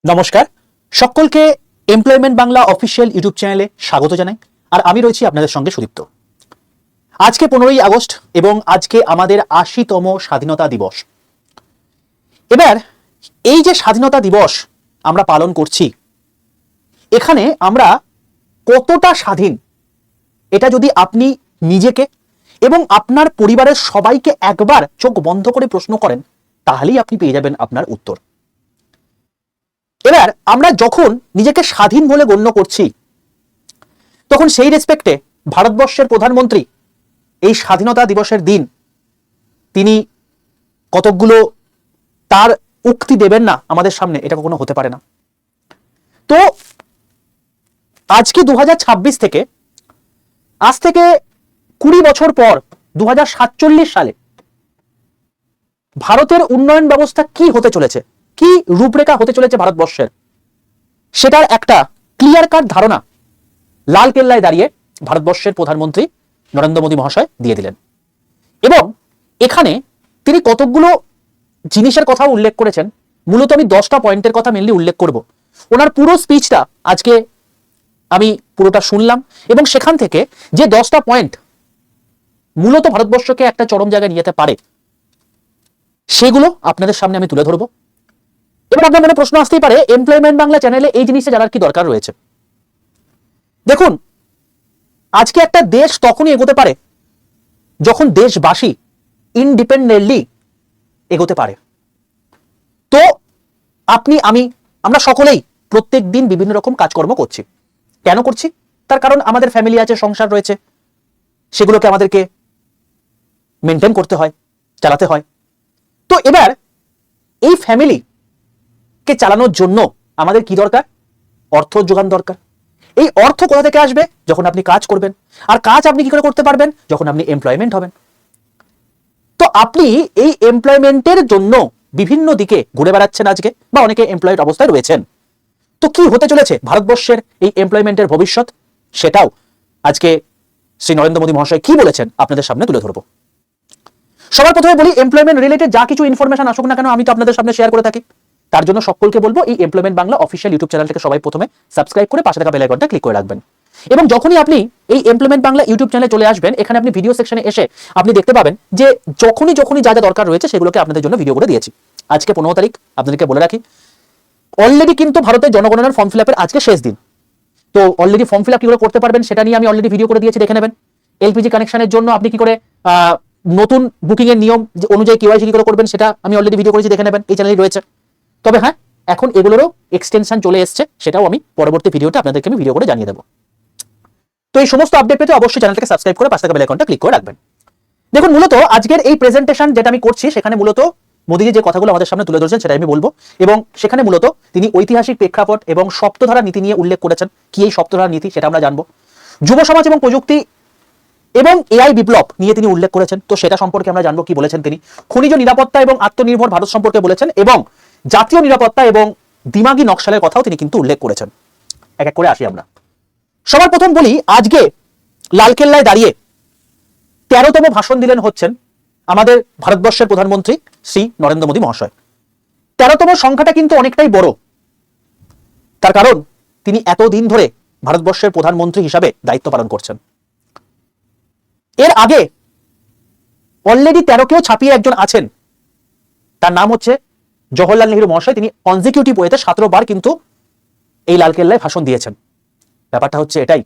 নমস্কার সকলকে employment Bangla official YouTube চ্যানেলে স্বাগত জানাই। আর আমি রয়েছি আপনাদের সঙ্গে সুদীপ্ত। আজকে 15ই আগস্ট এবং আজকে আমাদের 80তম স্বাধীনতা দিবস। এবার এই যে স্বাধীনতা দিবস আমরা পালন করছি, এখানে আমরা কতটা স্বাধীন এটা যদি আপনি নিজেকে এবং আপনার পরিবারের সবাইকে একবার চোখ বন্ধ করে প্রশ্ন করেন, তাহলেই আপনি পেয়ে যাবেন আপনার উত্তর। এবার আমরা যখন নিজেকে স্বাধীন বলে গণ্য করছি, তখন সেই রেসপেক্টে ভারতবর্ষের প্রধানমন্ত্রী এই স্বাধীনতা দিবসের দিন তিনি কতকগুলো তার উক্তি দেবেন না আমাদের সামনে, এটা কখনো হতে পারে না। তো আজকে 2026 থেকে আজ থেকে 20 বছর পর 2047 সালে ভারতের উন্নয়ন ব্যবস্থা কি হতে চলেছে, কি রূপরেখা হতে চলেছে ভারতবর্ষের, সেটার একটা ক্লিয়ার কাট ধারণা লাল কেল্লায় দাঁড়িয়ে ভারতবর্ষের প্রধানমন্ত্রী নরেন্দ্র মোদী মহাশয় দিয়ে দিলেন। এবং এখানে তিনি কতকগুলো জিনিসের কথা উল্লেখ করেছেন। মূলত আমি 10টা পয়েন্টের কথা মেনলি উল্লেখ করব। ওনার পুরো স্পিচটা আজকে আমি পুরোটা শুনলাম এবং সেখান থেকে যে 10টা পয়েন্ট মূলত ভারতবর্ষকে একটা চরম জায়গায় নিয়ে যেতে পারে, সেগুলো আপনাদের সামনে আমি তুলে ধরবো। এবার আপনার মনে প্রশ্ন আসতেই পারে, এমপ্লয়মেন্ট বাংলা চ্যানেলে এই জিনিসটা জানার কি দরকার রয়েছে? দেখুন, আজকে একটা দেশ তখনই এগোতে পারে যখন দেশবাসী ইন্ডিপেন্ডেন্টলি এগোতে পারে। তো আপনি আমরা সকলেই প্রত্যেক দিন বিভিন্ন রকম কাজকর্ম করছি। কেন করছি? তার কারণ আমাদের ফ্যামিলি আছে, সংসার রয়েছে, সেগুলোকে আমাদেরকে মেনটেন করতে হয়, চালাতে হয়। তো এবার এই ফ্যামিলি কে চালানোর জন্য আমাদের কি দরকার? অর্থ যোগান দরকার। এই অর্থ কোথা থেকে আসবে? যখন আপনি কাজ করবেন। আর কাজ আপনি কি করে করতে পারবেন? যখন আপনি এমপ্লয়মেন্ট হবেন। তো আপনি এই এমপ্লয়মেন্টের জন্য বিভিন্ন দিকে ঘুরে বেড়াচ্ছেন আজকে, বা অনেকে এমপ্লয়েড অবস্থায় রয়েছেন। তো কি হতে চলেছে ভারতবর্ষের এই এমপ্লয়মেন্টের ভবিষ্যৎ, সেটাও আজকে শ্রী নরেন্দ্র মোদী মহাশয় কি বলেছেন আপনাদের সামনে তুলে ধরবো। সবার প্রথমে বলি, এমপ্লয়মেন্ট রিলেটেড যা কিছু ইনফরমেশন আসুক না কেন, আমি তো আপনাদের সামনে শেয়ার করে থাকি। তার জন্য সকলকে বলবো, এই এমপ্লয়মেন্ট বাংলা অফিসিয়াল ইউটিউব চ্যানেলটাকে সবাই প্রথমে সাবস্ক্রাইব করে পাশে থাকা বেল আইকনটা ক্লিক করে রাখবেন। এবং যখনই আপনি এই এমপ্লয়মেন্ট বাংলা ইউটিউব চ্যানেলে চলে আসবেন, এখানে আপনি ভিডিও সেকশনে এসে আপনি দেখতে পাবেন যে যখনই যা যা দরকার রয়েছে সেগুলোকে আপনাদের জন্য ভিডিও করে দিয়েছি। আজকে 15 তারিখ, আপনাদেরকে বলে রাখি, অলরেডি কিন্তু ভারতের জনগণনার ফর্ম ফিল আপের আজকে শেষ দিন। তো অলরেডি ফর্ম ফিল আপ কি করে করতে পারবেন সেটা নিয়ে আমি অলরেডি ভিডিও করে দিয়েছি, দেখে নেবেন। এলপিজি কানেকশনের জন্য আপনি কি করে নতুন বুকিং এর নিয়ম অনুযায়ী কেওয়াইসি কি করে করবেন সেটা আমি অলরেডি ভিডিও করেছি, দেখে নেবেন, এই চ্যানেলে রয়েছে। তবে হ্যাঁ, এখন এগুলোরও এক্সটেনশন চলে এসছে, সেটাও আমি পরবর্তী ভিডিওতে আপনাদেরকে আমি ভিডিও করে জানিয়ে দেবো। তো এই সমস্ত আপডেট পেতে অবশ্যই চ্যানেলটাকে সাবস্ক্রাইব করে পাশে থাকা বেল আইকনটা ক্লিক করে রাখবেন। দেখুন, মূলত আজকের এই প্রেজেন্টেশন যেটা আমি করছি, সেখানে মূলত মোদীজি যে কথাগুলো আমাদের সামনে তুলে ধরেছেন সেটা আমি বলবো। এবং সেখানে মূলত তিনি ঐতিহাসিক প্রেক্ষাপট এবং সপ্তধারা নীতি নিয়ে উল্লেখ করেছেন। কি এই সপ্তধারা নীতি, সেটা আমরা জানবো। যুব সমাজ এবং প্রযুক্তি এবং এআই বিপ্লব নিয়ে তিনি উল্লেখ করেছেন, তো সেটা সম্পর্কে আমরা জানবো কি বলেছেন তিনি। খনিজ নিরাপত্তা এবং আত্মনির্ভর ভারত সম্পর্কে বলেছেন, এবং জাতীয় নিরাপত্তা এবং দিমাগি নকশালের কথাও তিনি কিন্তু উল্লেখ করেছেন। এক এক করে আসি আমরা। সবার প্রথম বলি, আজকে লালকেল্লায় দাঁড়িয়ে 13তম ভাষণ দিলেন হচ্ছেন আমাদের ভারতবর্ষের প্রধানমন্ত্রী শ্রী নরেন্দ্র মোদী মহাশয়। 13তম সংখ্যাটা কিন্তু অনেকটাই বড়, তার কারণ তিনি এতদিন ধরে ভারতবর্ষের প্রধানমন্ত্রী হিসাবে দায়িত্ব পালন করছেন। এর আগে অলরেডি 13কেও ছাপিয়ে একজন আছেন, তার নাম হচ্ছে জওহরলাল নেহরু মহাশয়। তিনি কনজিকিউটিভ ওয়েতে 17 বার কিন্তু এই লালকেল্লায় ভাষণ দিয়েছেন। ব্যাপারটা হচ্ছে এটাই,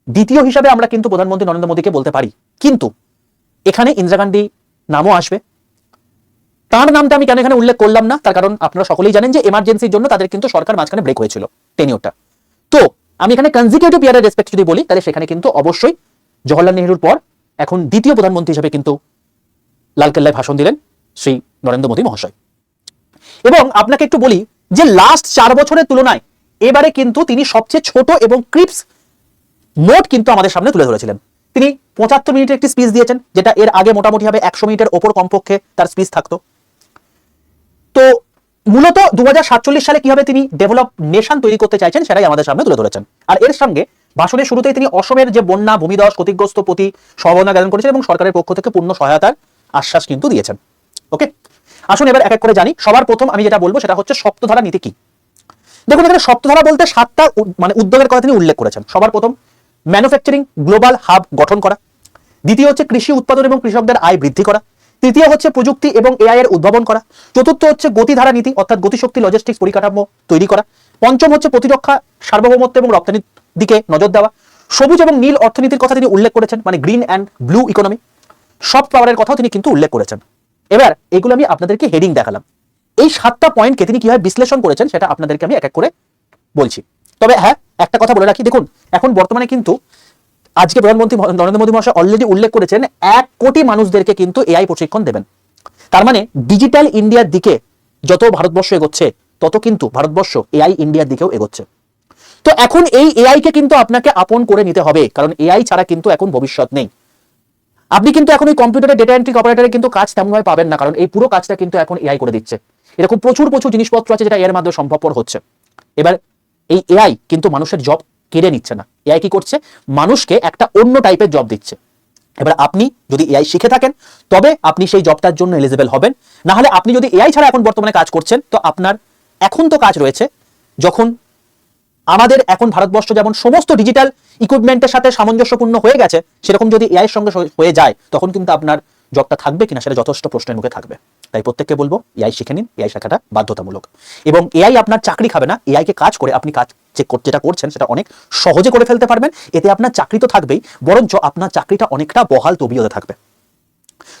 দ্বিতীয় হিসাবে আমরা কিন্তু প্রধানমন্ত্রী নরেন্দ্র মোদীকে বলতে পারি। কিন্তু এখানে ইন্দিরা গান্ধী নামও আসবে। তার নামটা আমি কেন এখানে উল্লেখ করলাম না, তার কারণ আপনারা সকলেই জানেন যে এমার্জেন্সির জন্য তাদের কিন্তু সরকার মাঝখানে ব্রেক হয়েছিল, টেনিওরটা। তো আমি এখানে কনজিকিউটিভ ইয়ারের রেসপেক্ট যদি বলি, তাহলে সেখানে কিন্তু অবশ্যই জওহরলাল নেহরুর পর এখন দ্বিতীয় প্রধানমন্ত্রী হিসেবে কিন্তু লালকেল্লায় ভাষণ দিলেন শ্রী নরেন্দ্র মোদী মহাশয়। এবং আপনাকে একটু বলি যে লাস্ট 4 বছরের তুলনায় এবারে কিন্তু তিনি সবচেয়ে ছোট এবং ক্রিপস নোট কিন্তু আমাদের সামনে তুলে ধরেছিলেন। তিনি 75 মিনিটের একটি স্পিচ দিয়েছেন, যেটা এর আগে মোটামুটি হবে 100 মিনিটের ওপর কমপক্ষে তার স্পিচ থাকতো। তো মূলত 2047 সালে কিভাবে তিনি ডেভেলপ নেশন তৈরি করতে চাইছেন সেটাই আমাদের সামনে তুলে ধরেছেন। আর এর সঙ্গে ভাষণের শুরুতেই তিনি অসমের যে বন্যা ভূমিধস ক্ষতিগ্রস্ত প্রতি সমবেদনা জ্ঞাপন করেছেন এবং সরকারের পক্ষ থেকে পূর্ণ সহায়তার আশ্বাস কিন্তু দিয়েছেন। ওকে, আসুন এবার এক এক করে জানি। সবার প্রথম আমি যেটা বলবো সেটা হচ্ছে সপ্তধারা নীতি কি। দেখুন এখানে সপ্তধারা বলতে 7টা মানে উদ্যোগের কথা তিনি উল্লেখ করেছেন। সবার প্রথম ম্যানুফ্যাকচারিং গ্লোবাল হাব গঠন করা, দ্বিতীয় হচ্ছে কৃষি উৎপাদন এবং কৃষকদের আয় বৃদ্ধি করা, তৃতীয় হচ্ছে প্রযুক্তি এবং এআই এর উদ্ভাবন করা, চতুর্থ হচ্ছে গতিধারা নীতি অর্থাৎ গতিশক্তি লজিস্টিক্স পরিকাঠামো তৈরি করা, পঞ্চম হচ্ছে প্রতিরক্ষা সার্বভৌমত্ব এবং রপ্তানির দিকে নজর দেওয়া, সবুজ এবং নীল অর্থনীতির কথা তিনি উল্লেখ করেছেন, মানে green and blue economy, soft পাওয়ারের কথাও তিনি কিন্তু উল্লেখ করেছেন। এবার এগুলো আমি আপনাদেরকে হেডিং দেখালাম। এই 7টা পয়েন্টকে তিনি কিভাবে বিশ্লেষণ করেছেন সেটা আপনাদেরকে আমি এক এক করে বলছি। তবে হ্যাঁ, একটা কথা বলে রাখি, দেখুন এখন বর্তমানে কিন্তু আজকে প্রধানমন্ত্রী নরেন্দ্র মোদী মহাশয় অলরেডি উল্লেখ করেছেন 1 কোটি মানুষদেরকে কিন্তু এআই প্রশিক্ষণ দেবেন। তার মানে ডিজিটাল ইন্ডিয়ার দিকে যত ভারতবর্ষ এগোচ্ছে তত কিন্তু ভারতবর্ষ এআই ইন্ডিয়ার দিকেও এগোচ্ছে। তো এখন এই এআই কে কিন্তু আপনাকে আপন করে নিতে হবে, কারণ এআই ছাড়া কিন্তু এখন ভবিষ্যৎ নেই। আপনি কিন্তু এখন ওই কম্পিউটারে ডেটা এন্ট্রি অপারেটরে কিন্তু কাজ তেমনভাবে পাবেন না, কারণ এই পুরো কাজটা কিন্তু এখন এআই করে দিচ্ছে। এরকম প্রচুর প্রচুর জিনিসপত্র আছে যেটা এর মাধ্যমে সম্ভবপর হচ্ছে। এবার এই এআই কিন্তু মানুষের জব কেড়ে নিচ্ছে না, এআই কি করছে, মানুষকে একটা অন্য টাইপের জব দিচ্ছে। এবার আপনি যদি এআই শিখে থাকেন তবে আপনি সেই জবটার জন্য এলিজিবল হবেন, না হলে আপনি যদি এআই ছাড়া এখন বর্তমানে কাজ করছেন তো আপনার এখন তো কাজ রয়েছে। যখন আমাদের এখন ভারতবর্ষ যেমন সমস্ত ডিজিটাল ইকুইপমেন্টের সাথে সামঞ্জস্যপূর্ণ হয়ে গেছে, সেরকম যদি এআই এর সঙ্গে হয়ে যায় তখন কিন্তু আপনার জবটা থাকবে কিনা সেটা যথেষ্ট প্রশ্নের মুখে থাকবে। তাই প্রত্যেককে বলবো এআই শিখে নিন, এআই শেখাটা বাধ্যতামূলক। এবং এআই আপনার চাকরি খাবে না, এআই কে কাজ করে আপনি কাজ যেটা করছেন সেটা অনেক সহজে করে ফেলতে পারবেন। এতে আপনার চাকরি তো থাকবেই, বরঞ্চ আপনার চাকরিটা অনেকটা বহাল তবিয়তে থাকবে।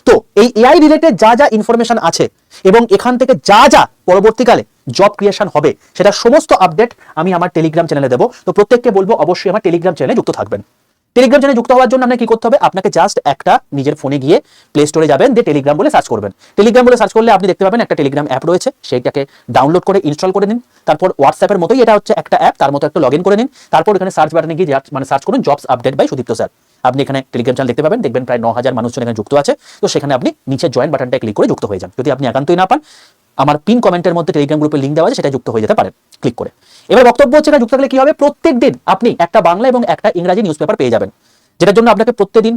তো এই এআই রিলেটেড যা যা ইনফরমেশন আছে এবং এখান থেকে যা যা পরবর্তীকালে জব ক্রিয়েশন হবে সেটা সমস্ত আপডেট আমি আমার টেলিগ্রাম চ্যানেলে দেবো। তো প্রত্যেককে বলবো অবশ্যই আমার টেলিগ্রাম চ্যানেলে যুক্ত থাকবেন। টেলিগ্রাম চ্যানেলে যুক্ত হওয়ার জন্য আপনাকে কি করতে হবে, আপনাকে জাস্ট একটা নিজের ফোনে গিয়ে প্লে স্টোরে যাবেন, দিয়ে টেলিগ্রাম বলে সার্চ করবেন। টেলিগ্রাম বলে সার্চ করলে আপনি দেখতে পাবেন একটা টেলিগ্রাম অ্যাপ রয়েছে, সেইটাকে ডাউনলোড করে ইনস্টল করে নিন। তারপর হোয়াটসঅ্যাপের মতোই এটা হচ্ছে একটা অ্যাপ, তার মতো একটা লগ ইন করে নিন। তারপর এখানে সার্চ বাটনে গিয়ে মানে সার্চ করুন jobs update by Sudipta sir. আপনি এখানে টেলিগ্রাম চ্যানেল দেখতে পাবেন, দেখবেন প্রায় 9000 মানুষজন এখানে যুক্ত আছে। তো সেখানে আপনি নিচে জয়েন বাটনটা ক্লিক করে যুক্ত হয়ে যান। যদি আপনি একান্তই না পান, আমার পিন কমেন্টের মধ্যে টেলিগ্রাম গ্রুপের লিঙ্ক দেওয়া আছে, সেটা যুক্ত হয়ে যেতে পারেন ক্লিক করে। এবার বক্তব্য হচ্ছে এটা যুক্ত থাকলে কি হবে, প্রত্যেক দিন আপনি একটা বাংলা এবং একটা ইংরাজি নিউজ পেপার পেয়ে যাবেন, যেটার জন্য আপনাকে প্রত্যেকদিন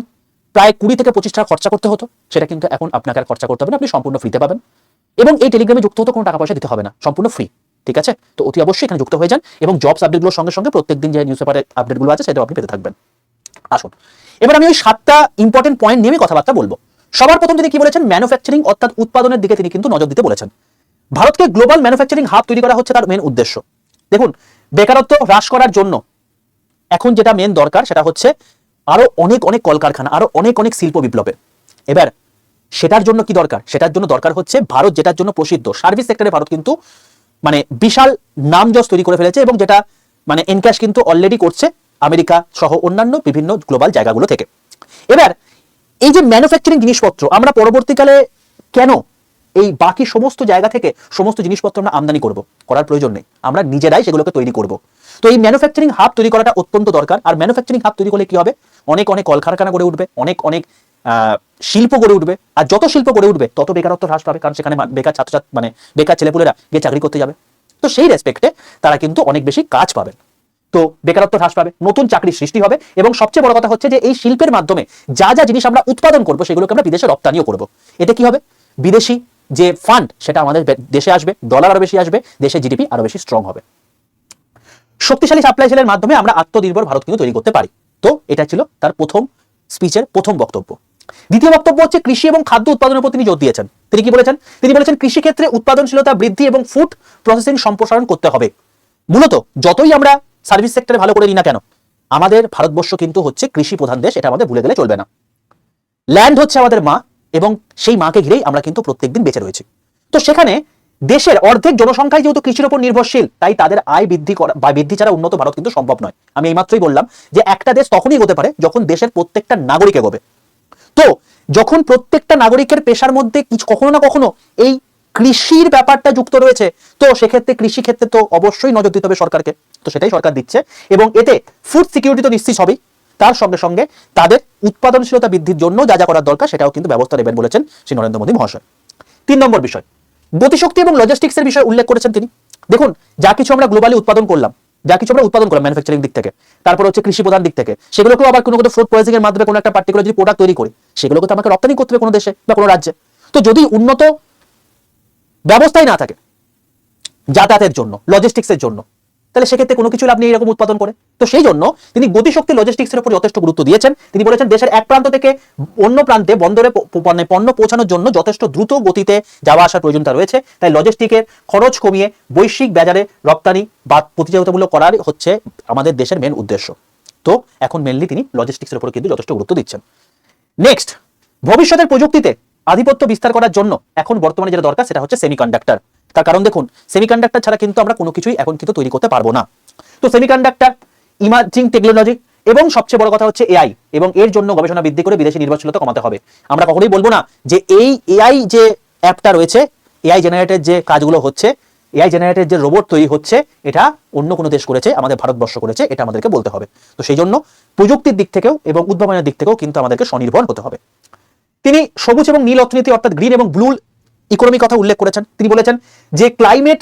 প্রায় 20 থেকে 25 টাকা খরচা করতে হতো। সেটা কিন্তু এখন আপনাকে আর খরচা করতে হবে না, আপনি সম্পূর্ণ ফ্রিতে পাবেন। এবং এই টেলিগ্রামে যুক্ত হতে কোনো টাকা পয়সা দিতে হবে না, সম্পূর্ণ ফ্রি। ঠিক আছে, তো অতি অবশ্যই এখানে যুক্ত হয়ে যান এবং জবস আপডেটগুলোর সঙ্গে সঙ্গে প্রত্যেকদিন যে নিউজ পেপারের আপডেটগুলো আছে সেটাও আপনি পেতে থাকবেন। আসুন এবার আমি ওই 7টা ইম্পর্টেন্ট পয়েন্ট নিয়ে কথাবার্তা বলবো। সবার প্রথম তিনি কি বলেছেন, ম্যানুফ্যাকচারিং অর্থাৎ উৎপাদনের দিকে তিনি কিন্তু নজর দিতে বলেছেন। ভারতকে গ্লোবাল ম্যানুফ্যাকচারিং হাব তৈরি করা হচ্ছে তার মেন উদ্দেশ্য। দেখুন বেকারত্ব হ্রাস করার জন্য এখন যেটা মেন দরকার সেটা হচ্ছে আরো অনেক অনেক কলকারখানা, আরো অনেক অনেক শিল্প বিপ্লবের। এবার সেটার জন্য কি দরকার, সেটার জন্য দরকার হচ্ছে ভারত যেটার জন্য প্রসিদ্ধ, সার্ভিস সেক্টরে ভারত কিন্তু মানে বিশাল নামযশ তৈরি করে ফেলেছে এবং যেটা মানে এনক্যাশ কিন্তু অলরেডি করছে আমেরিকা সহ অন্যান্য বিভিন্ন গ্লোবাল জায়গাগুলো থেকে। এবার এই যে ম্যানুফ্যাকচারিং জিনিসপত্র আমরা পরবর্তীকালে কেন এই বাকি সমস্ত জায়গা থেকে সমস্ত জিনিসপত্র আমরা আমদানি করার প্রয়োজন নেই, আমরা নিজেরাই সেগুলোকে তৈরি করব। তো এই ম্যানুফ্যাকচারিং হাব তৈরি করাটা অত্যন্ত দরকার। আর ম্যানুফ্যাকচারিং হাব তৈরি করলে কি হবে, অনেক অনেক কলকারখানা গড়ে উঠবে, অনেক অনেক শিল্প গড়ে উঠবে। আর যত শিল্প গড়ে উঠবে তত বেকারত্ব হ্রাস পাবে, কারণ সেখানে বেকার ছাত্রছাত্রী মানে বেকার ছেলেপুলেরা গিয়ে চাকরি করতে যাবে। তো সেই রেসপেক্টে তারা কিন্তু অনেক বেশি কাজ পাবেন, তো বেকারত্ব হ্রাস পাবে, নতুন চাকরির সৃষ্টি হবে। এবং সবচেয়ে বড় কথা হচ্ছে যে এই শিল্পের মাধ্যমে যা যা জিনিস আমরা উৎপাদন করবো সেগুলোকে আমরা বিদেশে রপ্তানিও করব। এতে কি হবে, বিদেশি যে ফান্ড সেটা আমাদের দেশে আসবে, ডলার আরো বেশি আসবে, দেশের জিডিপি আরো বেশি স্ট্রং হবে। শক্তিশালী সাপ্লাই চেইনের মাধ্যমে আমরা আত্মনির্ভর ভারত কিন্তু তৈরি করতে পারি। তো এটা ছিল তার প্রথম স্পিচের প্রথম বক্তব্য। দ্বিতীয় বক্তব্য হচ্ছে কৃষি এবং খাদ্য উৎপাদনের উপর তিনি জোর দিয়েছেন। তিনি কি বলেছেন, তিনি বলেছেন কৃষি ক্ষেত্রে উৎপাদনশীলতা বৃদ্ধি এবং ফুড প্রসেসিং সম্প্রসারণ করতে হবে। মূলত যতই আমরা সার্ভিস সেক্টরে ভালো করে নিই না কেন, আমাদের ভারতবর্ষ কিন্তু হচ্ছে কৃষি প্রধান দেশ, এটা আমাদের ভুলে গেলে চলবে না। ল্যান্ড হচ্ছে আমাদের মা এবং সেই মাকে ঘিরেই আমরা কিন্তু প্রত্যেকদিন বেঁচে রয়েছি। তো সেখানে দেশের অর্ধেক জনসংখ্যাই যেহেতু কৃষির উপর নির্ভরশীল, তাই তাদের আয় বৃদ্ধি করা বা বৃদ্ধি ছাড়া উন্নত ভারত কিন্তু সম্ভব নয়। আমি এইমাত্রই বললাম যে একটা দেশ তখনই এগোতে পারে যখন দেশের প্রত্যেকটা নাগরিক এগোবে। তো যখন প্রত্যেকটা নাগরিকের পেশার মধ্যে কিছু কখনো না কখনো এই কৃষির ব্যাপারটা যুক্ত রয়েছে, তো সেক্ষেত্রে কৃষি ক্ষেত্রে তো অবশ্যই নজর দিতে হবে সরকারকে। তো সেটাই সরকার দিচ্ছে এবং এতে ফুড সিকিউরিটি তো নিশ্চিত হবেই, তার সঙ্গে সঙ্গে তাদের উৎপাদনশীলতা বৃদ্ধির জন্য যা যা করার দরকার সেটাও কিন্তু ব্যবস্থা নেবেন বলেছেন শ্রী নরেন্দ্র মোদী মহাশয়। 3 নম্বর বিষয়, গতিশক্তি এবং লজিস্টিক্সের বিষয় উল্লেখ করেছেন তিনি। দেখুন যা কিছু আমরা গ্লোবালি উৎপাদন করলাম ম্যানুফ্যাকচারিং দিক থেকে, তারপর হচ্ছে কৃষি প্রধান দিক থেকে, সেগুলোকেও আবার কোনো ফুড প্রসেসিং এর মাধ্যমে কোনো একটা পার্টিকুলার যদি প্রোডাক্ট তৈরি করি, সেগুলোকে তো আমাকে রপ্তানি করতে হবে কোনো দেশে বা কোনো রাজ্যে। তো যদি উন্নত ব্যবস্থাই না থাকে যাতায়াতের জন্য, লজিস্টিক্সের জন্য, তাহলে সেক্ষেত্রে কোনো কিছু লাভ নেই এরকম উৎপাদন করে। তো সেই জন্য তিনি গতিশক্তি লজিস্টিক্সের উপর যথেষ্ট গুরুত্ব দিয়েছেন। তিনি বলেছেন দেশের এক প্রান্ত থেকে অন্য প্রান্তে বন্দরে পণ্য পৌঁছানোর জন্য যথেষ্ট দ্রুত গতিতে যাওয়া আসার প্রয়োজনীয়তা রয়েছে। তাই লজিস্টিকের খরচ কমিয়ে বৈশ্বিক বাজারে রপ্তানি বা প্রতিযোগিতামূলক করার হচ্ছে আমাদের দেশের মেন উদ্দেশ্য। তো এখন মেনলি তিনি লজিস্টিক্সের উপর কিন্তু যথেষ্ট গুরুত্ব দিচ্ছেন। নেক্সট, ভবিষ্যতের প্রযুক্তিতে আধিপত্য বিস্তার করার জন্য এখন বর্তমানে যেটা দরকার সেটা হচ্ছে সেমিকন্ডাক্টর। তার কারণ দেখুন, সেমিকন্ডাক্টর ছাড়া কিন্তু আমরা কোনো কিছুই এখন কিন্তু তৈরি করতে পারবো না। তো সেমিকন্ডাক্টর, ইমার্জিং টেকনোলজি এবং সবচেয়ে বড় কথা হচ্ছে এআই, এবং এর জন্য গবেষণা বৃদ্ধি করে বিদেশি নির্ভরশীলতা কমাতে হবে। আমরা কখনোই বলবো না যে এই এআই যে অ্যাপটা রয়েছে, এআই জেনারেটেড যে কাজগুলো হচ্ছে, এআই জেনারেটেড যে রোবট তৈরি হচ্ছে, এটা অন্য কোনো দেশ করেছে, আমাদের ভারতবর্ষ করেছে, এটা আমাদেরকে বলতে হবে। তো সেই জন্য প্রযুক্তির দিক থেকেও এবং উদ্ভাবনের দিক থেকেও কিন্তু আমাদেরকে স্বনির্ভর হতে হবে। তিনি সবুজ এবং নীল অর্থনীতি অর্থাৎ গ্রিন এবং ব্লু ইকোনমি কথা উল্লেখ করেছেন। তিনি বলেছেন যে ক্লাইমেট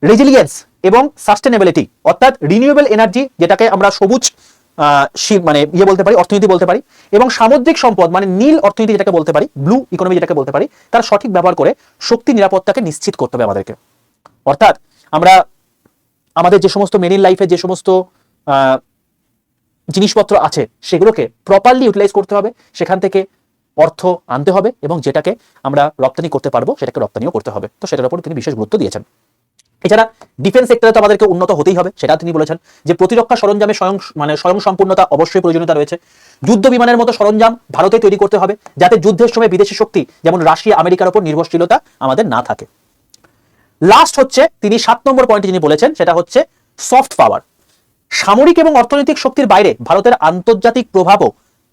রেজিলিয়েন্স এবং সাস্টেনেবিলিটি অর্থাৎ রিনিউয়েবল এনার্জি, যেটাকে আমরা সবুজ মানে বলতে পারি, অর্থনীতি বলতে পারি, এবং সামুদ্রিক সম্পদ মানে নীল অর্থনীতি যেটাকে বলতে পারি, ব্লু ইকোনমি যেটাকে বলতে পারি, তার সঠিক ব্যবহার করে শক্তি নিরাপত্তাকে নিশ্চিত করতে হবে আমাদেরকে। অর্থাৎ আমরা আমাদের যে সমস্ত মেরিন লাইফে যে সমস্ত জিনিসপত্র আছে সেগুলোকে প্রপারলি ইউটিলাইজ করতে হবে, সেখান থেকে অর্থ আনতে হবে, এবং যেটাকে আমরা রপ্তানি করতে পারবো সেটাকে রপ্তানিও করতে হবে। তো সেটার উপর তিনি বিশেষ গুরুত্ব দিয়েছেন। এছাড়া ডিফেন্স সেক্টরে তো আমাদেরকে উন্নত হতেই হবে, সেটা তিনি বলেছেন যে প্রতিরক্ষা সরঞ্জামে স্বয়ং সম্পূর্ণতা অবশ্যই প্রয়োজনীয়তা রয়েছে। যুদ্ধ বিমানের মতো সরঞ্জাম ভারতে তৈরি করতে হবে, যাতে যুদ্ধের সময় বিদেশি শক্তি যেমন রাশিয়া আমেরিকার উপর নির্ভরশীলতা আমাদের না থাকে। লাস্ট হচ্ছে তিনি 7 নম্বর পয়েন্টে যিনি বলেছেন সেটা হচ্ছে সফট পাওয়ার। সামরিক এবং অর্থনৈতিক শক্তির বাইরে ভারতের আন্তর্জাতিক প্রভাবও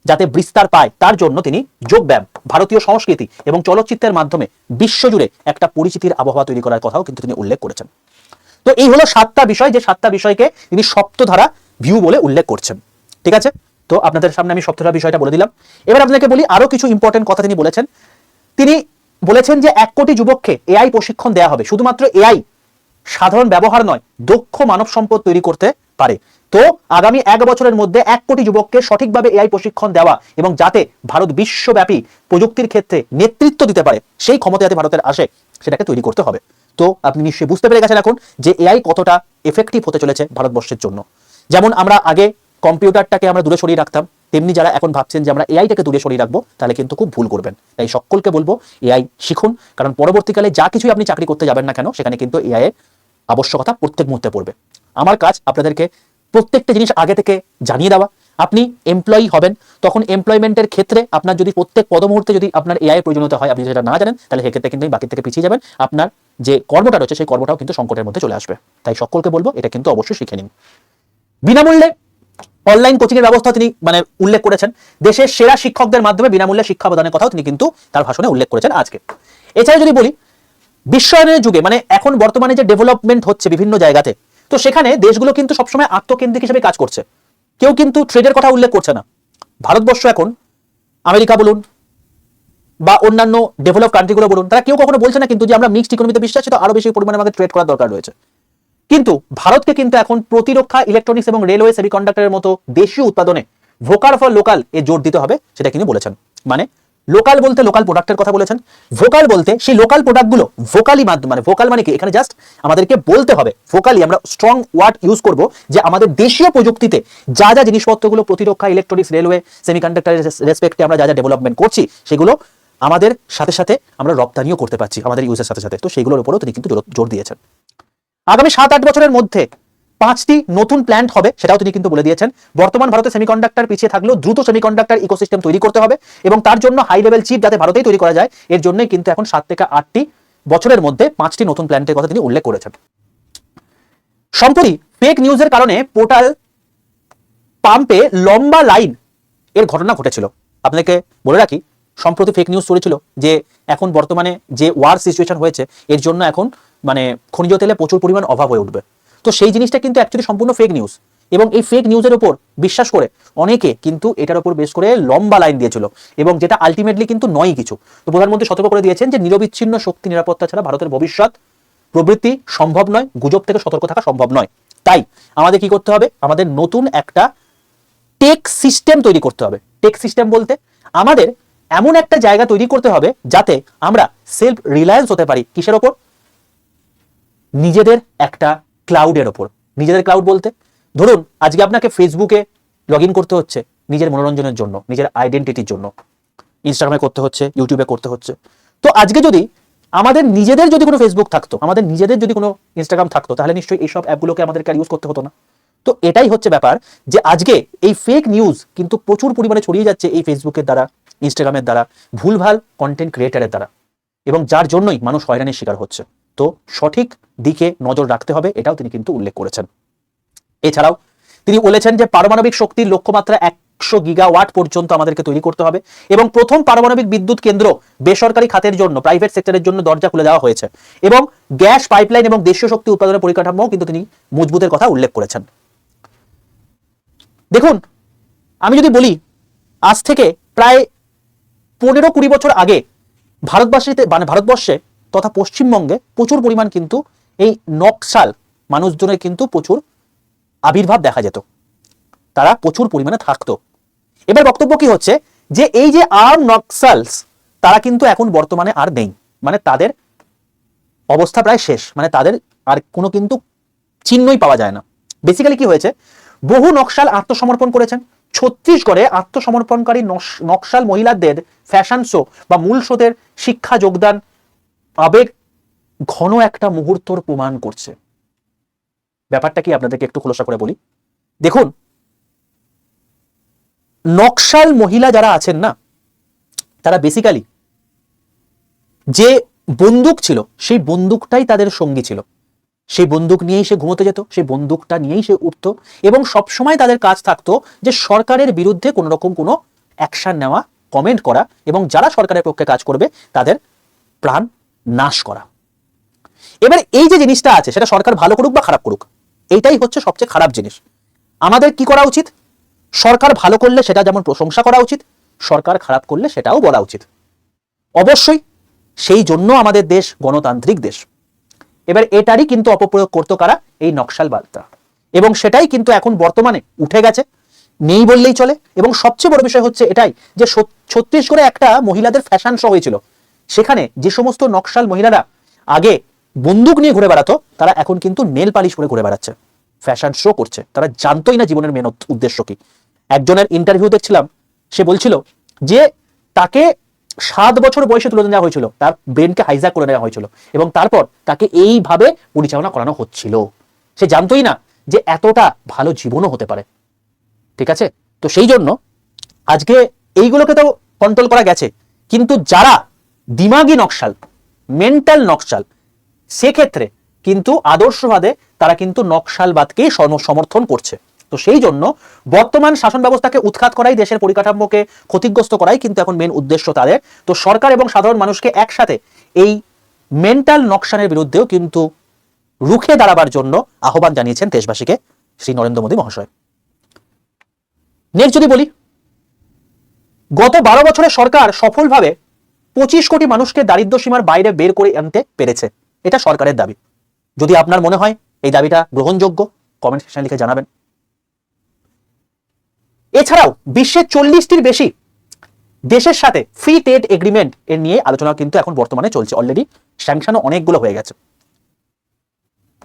যাতে বিস্তার পায়, তার জন্য তিনি যোগব্যায়াম, ভারতীয় সংস্কৃতি এবং চলচ্চিত্রের মাধ্যমে বিশ্বজুড়ে একটা পরিচিতির আবহাওয়া তৈরি করার কথাও কিন্তু তিনি উল্লেখ করেছেন। তো এই হলো 7টা বিষয়, যে 7টা বিষয়কে তিনি সপ্তধারা ভিউ বলে উল্লেখ করছেন। ঠিক আছে, তো আপনাদের সামনে আমি সপ্তধারা বিষয়টা বলে দিলাম। এবার আপনাকে বলি আরো কিছু ইম্পর্টেন্ট কথা তিনি বলেছেন। তিনি বলেছেন যে 1 কোটি যুবককে এআই প্রশিক্ষণ দেওয়া হবে। শুধুমাত্র এআই সাধারণ ব্যবহার নয়, দক্ষ মানব সম্পদ তৈরি করতে পারে। তো আগামী 1 বছরের মধ্যে 1 কোটি যুবককে সঠিকভাবে এআই প্রশিক্ষণ দেওয়া এবং যাতে ভারত বিশ্বব্যাপী প্রযুক্তির ক্ষেত্রে নেতৃত্ব দিতে পারে, সেই ক্ষমতা যাতে ভারতের আসে, সেটাকে তৈরি করতে হবে। তো আপনি নিশ্চয়ই বুঝতে পেরে গেছেন এখন যে এআই কতটা এফেক্টিভ হতে চলেছে ভারতবর্ষের জন্য। যেমন আমরা আগে কম্পিউটারটাকে আমরা দূরে সরিয়ে রাখতাম, তেমনি যারা এখন ভাবছেন যে আমরা এআইটাকে দূরে সরিয়ে রাখবো, তাহলে কিন্তু খুব ভুল করবেন। তাই সকলকে বলবো এআই শিখুন, কারণ পরবর্তীকালে যা কিছুই আপনি চাকরি করতে যাবেন না কেন, সেখানে কিন্তু এআই এর আবশ্যকতা প্রত্যেক মুহূর্তে পড়বে। আমার কাজ আপনাদেরকে প্রত্যেকটা জিনিস আগে থেকে জানিয়ে দেওয়া। আপনি এমপ্লয়ি হবেন, তখন এমপ্লয়মেন্টের ক্ষেত্রে আপনার যদি প্রত্যেক পদমুহূর্তে যদি আপনার এআই প্রয়োজনীয়তা হয়, আপনি যেটা না জানেন, তাহলে সেক্ষেত্রে কিন্তু বাকি থেকে পিছিয়ে যাবেন। আপনার যে কর্মটা রয়েছে সেই কর্মটাও কিন্তু সংকটের মধ্যে চলে আসবে। তাই সকলকে বলবো এটা কিন্তু অবশ্যই শিখে নিন। বিনামূল্যে অনলাইন কোচিং এর ব্যবস্থা তিনি উল্লেখ করেছেন। দেশের সেরা শিক্ষকদের মাধ্যমে বিনামূল্যে শিক্ষা প্রদানের কথাও তিনি কিন্তু তার ভাষণে উল্লেখ করেছেন আজকে। এছাড়া যদি বলি বিশ্বায়নের যুগে, মানে এখন বর্তমানে যে ডেভেলপমেন্ট হচ্ছে বিভিন্ন জায়গাতে, তো সেখানে দেশগুলো কিন্তু সবসময় আত্মকেন্দ্রিক হিসেবে কাজ করছে, কেউ কিন্তু ট্রেডের কথা উল্লেখ করছে না। ভারতবর্ষ এখন আমেরিকা বলুন বা অন্যান্য ডেভেলপ কান্ট্রিগুলো বলুন, তারা কেউ কখনো বলছে না কিন্তু যে আমরা মিক্সড ইকোনমিতে বিশ্বাসী, তো আরো বেশি পরিমাণে আমাদের ট্রেড করার দরকার রয়েছে। কিন্তু ভারতকে কিন্তু এখন প্রতিরক্ষা, ইলেকট্রনিক্স এবং রেলওয়ে সেমিকন্ডাক্টরের মতো দেশীয় উৎপাদনে ভোকাল ফর লোকাল এ জোর দিতে হবে, সেটা তিনি বলেছেন। মানে লোকাল বলতে লোকাল প্রোডাক্টের কথা বলেছেন, ভোকাল বলতে সেই লোকাল প্রোডাক্টগুলো ভোকালি মাধ্যমে, মানে ভোকাল মানে কি, এখানে জাস্ট আমাদেরকে বলতে হবে, ভোকালি আমরা স্ট্রং ওয়ার্ড ইউজ করব যে আমাদের দেশীয় প্রযুক্তিতে যা যা জিনিসপত্রগুলো প্রতিরক্ষা, ইলেকট্রনিক্স, রেলওয়ে, সেমিকন্ডাক্টরের রেসপেক্টে আমরা যা যা ডেভেলপমেন্ট করছি, সেগুলো আমাদের সাথে সাথে আমরা রপ্তানিও করতে পারছি আমাদের ইউজের সাথে সাথে। তো সেগুলোর উপরেও তিনি কিন্তু জোর দিয়েছেন। আগামী 7-8 বছরের মধ্যে 5টি নতুন প্ল্যান্ট হবে, সেটাও তিনি কিন্তু বলে দিয়েছেন। বর্তমান ভারতে সেমিকন্ডাক্টর পিছিয়ে থাকলেও দ্রুত সেমিকন্ডাক্টর ইকোসিস্টেম তৈরি করতে হবে, এবং তার জন্য হাই লেভেল চিপ যাতে ভারতেই তৈরি করা যায়, এর জন্যই কিন্তু এখন 7 থেকে 8টি বছরের মধ্যে 5টি নতুন প্ল্যান্টের কথা তিনি উল্লেখ করেছেন। সম্প্রতি ফেক নিউজের কারণে পোর্টাল পাম্পে লম্বা লাইন এর ঘটনা ঘটেছিল। আপনাকে বলে রাখি, সম্প্রতি ফেক নিউজ চলেছিল যে এখন বর্তমানে যে ওয়ার সিচুয়েশন হয়েছে, এর জন্য এখন মানে খনিজ তেলে প্রচুর পরিমাণ অভাব হয়ে উঠবে। তো সেই জিনিসটা কিন্তু অ্যাকচুয়ালি সম্পূর্ণ ফেক নিউজ, এবং এই ফেক নিউজের উপর বিশ্বাস করে অনেকে কিন্তু এটার উপর বেশ করে লম্বা লাইন দিয়েছিল, এবং যেটা আলটিমেটলি কিন্তু নয় কিছু। তো প্রধানমন্ত্রী সতর্ক করে দিয়েছেন যে নিরবিচ্ছিন্ন শক্তি নিরাপত্তা ছাড়া ভারতের ভবিষ্যৎ প্রবৃত্তি সম্ভব নয়, গুজব থেকে সতর্ক থাকা সম্ভব নয়। তাই আমাদের কি করতে হবে, আমাদের নতুন একটা টেক সিস্টেম তৈরি করতে হবে। টেক সিস্টেম বলতে আমাদের এমন একটা জায়গা তৈরি করতে হবে যাতে আমরা সেলফ রিলায়েন্স হতে পারি। কিসের ওপর? নিজেদের একটা ক্লাউডের ওপর, নিজেদের ক্লাউড বলতে ধরুন আজকে আপনাকে ফেসবুকে লগ ইন করতে হচ্ছে নিজের মনোরঞ্জনের জন্য, নিজের আইডেন্টিটির জন্য, ইনস্টাগ্রামে করতে হচ্ছে, ইউটিউবে করতে হচ্ছে। তো আজকে যদি আমাদের নিজেদের যদি কোনো ফেসবুক থাকতো, আমাদের নিজেদের যদি কোনো ইনস্টাগ্রাম থাকতো, তাহলে নিশ্চয়ই এইসব অ্যাপগুলোকে আমাদেরকে ইউজ করতে হতো না। তো এটাই হচ্ছে ব্যাপার যে আজকে এই ফেক নিউজ কিন্তু প্রচুর পরিমাণে ছড়িয়ে যাচ্ছে এই ফেসবুকের দ্বারা, ইনস্টাগ্রামের দ্বারা, ভুলভাল কন্টেন্ট ক্রিয়েটারের দ্বারা, এবং যার জন্যই মানুষ হয়রানির শিকার হচ্ছে। তো সঠিক দিকে নজর রাখতে হবে, এটাও তিনি কিন্তু উল্লেখ করেছেন। এছাড়াও তিনি বলেছেন যে পারমাণবিক শক্তির লক্ষ্যমাত্রা 100 গিগাওয়াট পর্যন্ত আমাদেরকে তৈরি করতে হবে, এবং প্রথম পারমাণবিক বিদ্যুৎ কেন্দ্র বেসরকারি খাতের জন্য, প্রাইভেট সেক্টরের জন্য দরজা খুলে দেওয়া হয়েছে, এবং গ্যাস পাইপলাইন এবং দেশীয় শক্তি উৎপাদনের পরিকাঠামো কিন্তু তিনি মজবুতের কথা উল্লেখ করেছেন। দেখুন, আমি যদি বলি আজ থেকে প্রায় 15-20 বছর আগে ভারতবর্ষে তথা পশ্চিমবঙ্গে প্রচুর পরিমাণ কিন্তু এই নকশাল মানুষজনের কিন্তু প্রচুর আবির্ভাব দেখা যেত, তারা প্রচুর পরিমাণে থাকতো। এবার বক্তব্য কি হচ্ছে যে এই যে আর্ম নকশালস তারা কিন্তু এখন বর্তমানে আর নেই, মানে তাদের অবস্থা প্রায় শেষ, মানে তাদের আর কোনো কিন্তু চিহ্নই পাওয়া যায় না। বেসিক্যালি কি হয়েছে, বহু নকশাল আত্মসমর্পণ করেছেন। ছত্তিশগড়ে আত্মসমর্পণকারী নকশাল মহিলাদের ফ্যাশন শো বা মূল শোদের শিক্ষা যোগদান আবেগ ঘন একটা মুহূর্তর প্রমাণ করছে। ব্যাপারটা কি আপনাদেরকে একটু খোলসা করে বলি। দেখুন, নকশাল মহিলা যারা আছেন না, তারা বেসিক্যালি যে বন্দুক ছিল সেই বন্দুকটাই তাদের সঙ্গী ছিল, সেই বন্দুক নিয়েই সে ঘুমোতে যেত, সেই বন্দুকটা নিয়েই সে উঠত, এবং সবসময় তাদের কাজ থাকতো যে সরকারের বিরুদ্ধে কোনো রকম কোনো অ্যাকশন নেওয়া, কমেন্ট করা, এবং যারা সরকারের পক্ষে কাজ করবে তাদের প্রাণ নাশ করা। এবার এই যে জিনিসটা আছে সেটা সরকার ভালো করুক বা খারাপ করুক, এইটাই হচ্ছে সবচেয়ে খারাপ জিনিস। আমাদের কি করা উচিত, সরকার ভালো করলে সেটা যেমন প্রশংসা করা উচিত, সরকার খারাপ করলে সেটাও বলা উচিত। অবশ্যই সেই জন্য আমাদের দেশ গণতান্ত্রিক দেশ। এবার এটারই কিন্তু অপপ্রয়োগ করতো কারা, এই নকশালবাদরা, এবং সেটাই কিন্তু এখন বর্তমানে উঠে গেছে, নেই বললেই চলে। এবং সবচেয়ে বড় বিষয় হচ্ছে এটাই যে ছত্তিশগড়ে একটা মহিলাদের ফ্যাশন শো হয়েছিল, সেখানে যে সমস্ত নকশাল মহিলারা আগে বন্দুক নিয়ে ঘুরে বেড়াতো, তারা এখন কিন্তু নেল পালিশ করে ঘুরে বেড়াচ্ছে, ফ্যাশন শো করছে। তারা জানতোই না জীবনের মেন উদ্দেশ্য কি। একজনের ইন্টারভিউ দেখছিলাম, সে বলছিল যে তাকে 7 বছর বয়সে তুলে নেওয়া হয়েছিল, তার ব্রেনকে হাইজ্যাক করে নেওয়া হয়েছিল, এবং তারপর তাকে এইভাবে পরিচালনা করানো হচ্ছিল। সে জানতোই না যে এতটা ভালো জীবনও হতে পারে। ঠিক আছে, তো সেই জন্য আজকে এইগুলোকে তো কন্ট্রোল করা গেছে, কিন্তু যারা দিমাগী নকশাল, মেন্টাল নকশাল, সেক্ষেত্রে কিন্তু আদর্শবাদে তারা কিন্তু নকশালবাদকেই সমর্থন করছে। তো সেই জন্য বর্তমান শাসন ব্যবস্থাকে উৎখাত করাই, দেশের পরিকাঠামোকে ক্ষতিগ্রস্ত করাই কিন্তু এখন মেন উদ্দেশ্য তাদের। তো সরকার এবং সাধারণ মানুষকে একসাথে এই মেন্টাল নকশানের বিরুদ্ধেও কিন্তু রুখে দাঁড়াবার জন্য আহ্বান জানিয়েছেন দেশবাসীকে শ্রী নরেন্দ্র মোদী মহাশয়। নেক্সট যদি বলি, গত 12 বছরে সরকার সফলভাবে 25 কোটি মানুষকে দারিদ্র সীমার বাইরে বের করে আনতে পেরেছে, এটা সরকারের দাবি। যদি আপনার মনে হয় এই দাবিটা গ্রহণযোগ্য, কমেন্ট সেকশনে লিখে জানাবেন। এছাড়াও বিশ্বের 40টির বেশি দেশের সাথে ফ্রি ট্রেড এগ্রিমেন্ট এর নিয়ে আলোচনা কিন্তু এখন বর্তমানে চলছে, অলরেডি স্যাংশনও অনেকগুলো হয়ে গেছে।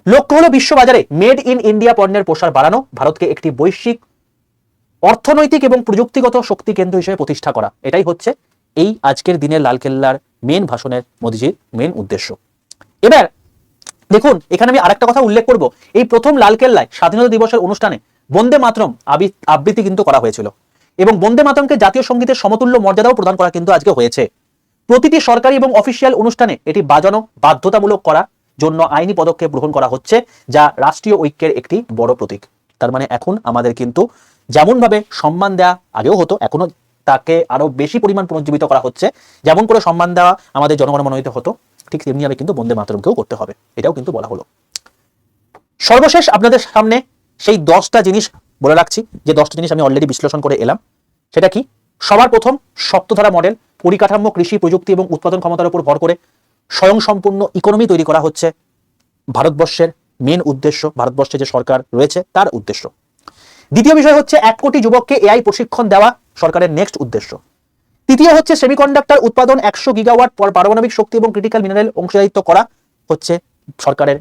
লক্ষ্য হলো বিশ্ববাজারে মেড ইন ইন্ডিয়া পণ্যের প্রসার বাড়ানো, ভারতকে একটি বৈশ্বিক অর্থনৈতিক এবং প্রযুক্তিগত শক্তি কেন্দ্র হিসেবে প্রতিষ্ঠা করা। এটাই হচ্ছে এই আজকের দিনের লালকেল্লার মেন ভাষণের মোদিজির মেন উদ্দেশ্য। এবার দেখুন, এখানে আমি আরেকটা কথা উল্লেখ করব, এই প্রথম লালকেল্লায় স্বাধীনতা দিবসের অনুষ্ঠানে বন্দে মাতরম আবৃত্তি কিন্তু করা হয়েছিল, এবং বন্দে মাতরমকে জাতীয় সঙ্গীতের সমতুল্য মর্যাদাও প্রদান করা কিন্তু আজকে হয়েছে। প্রতিটি সরকারি এবং অফিসিয়াল অনুষ্ঠানে এটি বাজানো বাধ্যতামূলক করার জন্য আইনি পদক্ষেপ গ্রহণ করা হচ্ছে, যা রাষ্ট্রীয় ঐক্যের একটি বড় প্রতীক। তার মানে এখন আমাদের কিন্তু যেমন ভাবে সম্মান দেওয়া আগেও হতো, এখনো তাকে আরো বেশি পরিমাণ পুনর্জীবিত করা হচ্ছে। যেমন করে সম্মান দেওয়া আমাদের জনগণ মনোনীত হতো, ঠিক তেমনি ভাবে কিন্তু বন্দে মাতরমকেও করতে হবে, এটাও কিন্তু বলা হলো। সর্বশেষ আপনাদের সামনে সেই 10টা জিনিস বলে রাখছি, যে 10টা জিনিস আমি অলরেডি বিশ্লেষণ করে এলাম। সেটা কি? সবার প্রথম, সপ্তধারা মডেল, পরিকাঠামো, কৃষি, প্রযুক্তি এবং উৎপাদন ক্ষমতার উপর ভর করে স্বয়ংসম্পূর্ণ ইকোনমি তৈরি করা হচ্ছে ভারতবর্ষের মেন উদ্দেশ্য, ভারতবর্ষে যে সরকার রয়েছে তার উদ্দেশ্য। দ্বিতীয় বিষয় হচ্ছে 1 কোটি যুবককে এআই প্রশিক্ষণ দেওয়া সরকারের নেক্সট উদ্দেশ্য। তৃতীয় হচ্ছে সেমিকন্ডাক্টর উৎপাদন 100 গিগাওয়াট পারমাণবিক শক্তি এবং ক্রিটিক্যাল মিনারেল অংশীদারিত্ব করা হচ্ছে সরকারের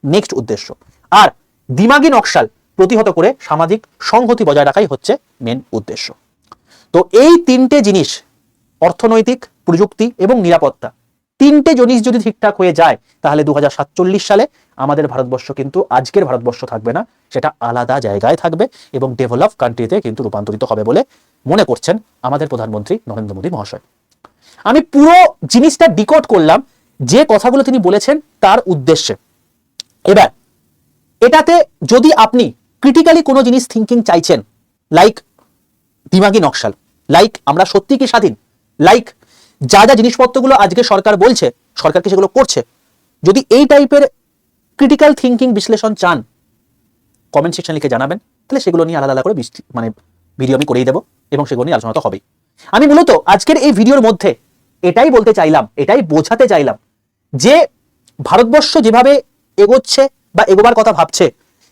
নেক্সট উদ্দেশ্য। আর দিমাগি নকশাল প্রতিহত করে সামাজিক সংহতি বজায় রাখাই হচ্ছে মেন উদ্দেশ্য। তো এই তিনটে জিনিস, অর্থনৈতিক, প্রযুক্তি এবং নিরাপত্তা, তিনটে জিনিস যদি ঠিকঠাক হয়ে যায় তাহলে 2047 সালে আমাদের ভারতবর্ষ কিন্তু আজকের ভারতবর্ষ থাকবে না, সেটা আলাদা জায়গায় থাকবে এবং ডেভেলপ কান্ট্রিতে কিন্তু রূপান্তরিত হবে বলে মনে করছেন আমাদের প্রধানমন্ত্রী নরেন্দ্র মোদী মহাশয়। আমি পুরো জিনিসটা ডিকোড করলাম যে কথাগুলো তিনি বলেছেন তার উদ্দেশ্যে। এবার এটাতে যদি আপনি ক্রিটিক্যালি কোনো জিনিস থিঙ্কিং চাইছেন, লাইক দিমাগি নকশাল, লাইক আমরা সত্যি কি স্বাধীন, লাইক যা যা জিনিসপত্রগুলো আজকে সরকার বলছে, সরকার কি সেগুলো করছে, যদি এই টাইপের ক্রিটিক্যাল থিঙ্কিং বিশ্লেষণ চান কমেন্ট সেকশন লিখে জানাবেন, তাহলে সেগুলো নিয়ে আলাদা আলাদা করে ভিডিও আমি করেই দেবো এবং সেগুলো নিয়ে আলোচনা তো হবেই। আমি মূলত আজকের এই ভিডিওর মধ্যে এটাই বলতে চাইলাম, এটাই বোঝাতে চাইলাম যে ভারতবর্ষ যেভাবে এগোচ্ছে বা এগোবার কথা ভাবছে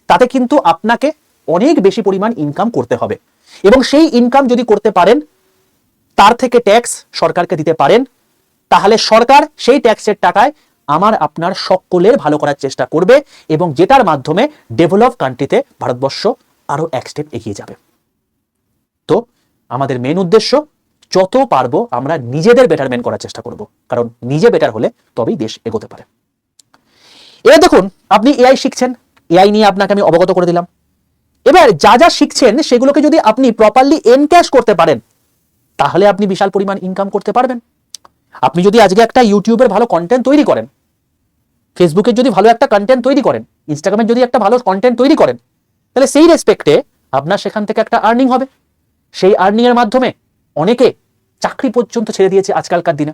তাতে কিন্তু আপনাকে অনেক বেশি পরিমাণ ইনকাম করতে হবে এবং সেই ইনকাম যদি করতে পারেন, তার থেকে ট্যাক্স সরকারকে দিতে পারেন, তাহলে সরকার সেই ট্যাক্সের টাকায় আমার আপনার সকলের ভালো করার চেষ্টা করবে এবং যেটার মাধ্যমে ডেভেলপ কান্ট্রিতে ভারতবর্ষ আরো এক স্টেপ এগিয়ে যাবে। তো আমাদের মেন উদ্দেশ্য যত পারবো আমরা নিজেদের বেটারমেন্ট করার চেষ্টা করব, কারণ নিজে বেটার হলে তবেই দেশ এগোতে পারে। এবার দেখুন, আপনি এআই শিখছেন, এআই নিয়ে আপনাকে আমি অবগত করে দিলাম। এবার যা যা শিখছেন সেগুলোকে যদি আপনি প্রপারলি এনক্যাশ করতে পারেন তাহলে আপনি বিশাল পরিমাণ ইনকাম করতে পারবেন। আপনি যদি আজকে একটা ইউটিউবের ভালো কন্টেন্ট তৈরি করেন, ফেসবুকের যদি ভালো একটা কন্টেন্ট তৈরি করেন, ইনস্টাগ্রামের যদি একটা ভালো কন্টেন্ট তৈরি করেন, তাহলে সেই রেসপেক্টে আপনার সেখান থেকে একটা আর্নিং হবে। সেই আর্নিং এর মাধ্যমে অনেকে চাকরি পর্যন্ত ছেড়ে দিয়েছে আজকালকার দিনে।